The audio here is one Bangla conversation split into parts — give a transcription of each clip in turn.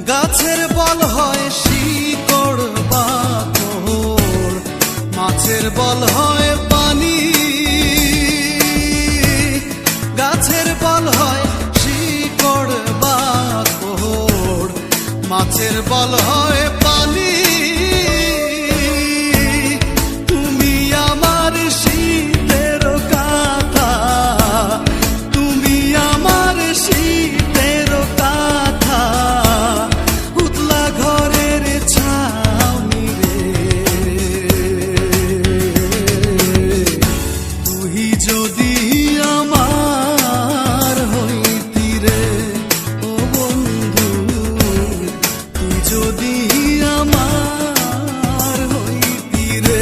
গাছের বল হয় শিকড় বাকড়, মাছের বল হয় পানি। গাছের বল হয় শিকড় বাকড়, মাছের বল হয় পানি। তুমি আমার শীতের কাঁথা, তুমি আমার শীতের কাঁথা, উতলা ঘরের ছাউনি রে। তুই যদি আমার হইতি রে ও বন্ধু, তুই যদি আমার হইতি রে।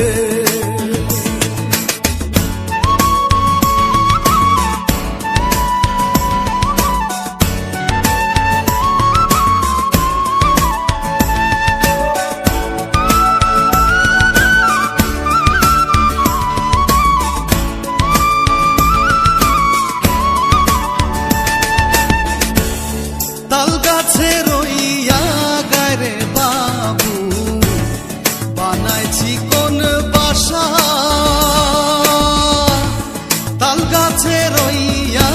তাল গাছে রইয়া গারে বাবু, বানাইছি কোন বাসা। তাল গাছে রইয়া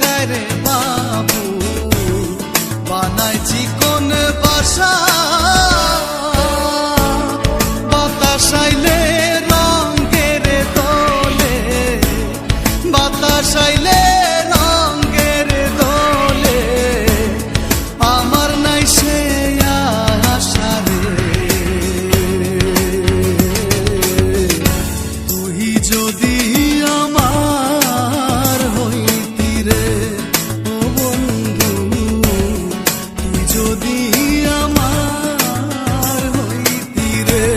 গারে বাবু, বানাইছি কোন বাসা। বাতাস আইলে রঙের দোলে, বাতাস আইলে রঙের দোলে, আমার নাই সে আশা রে। তুই যদি আমার হইতি রে ও বন্ধু, তুই যদি আমার হইতি রে।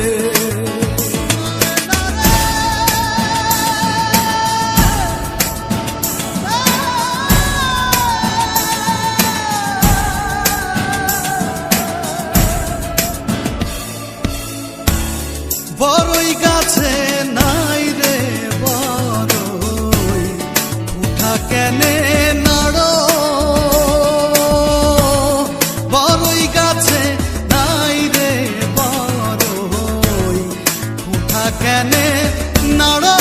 বড়ই গাছে নাই রে বড়ই, উঠা কেনে নাড়ো। বড়ই গাছে নাই রে বড়ই, উঠা কেনে নাড়ো।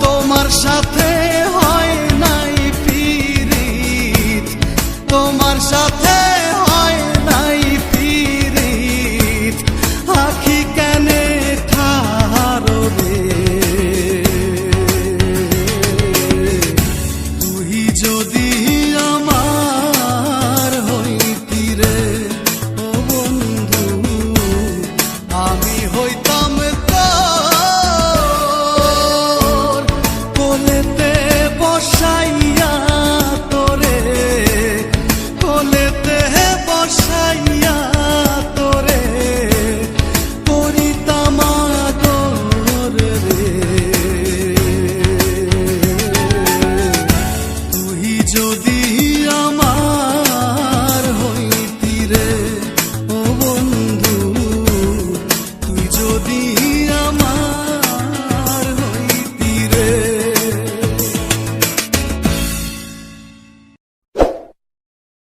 তোমার সাথে হয় নাই পিরিত, তোমার সাথে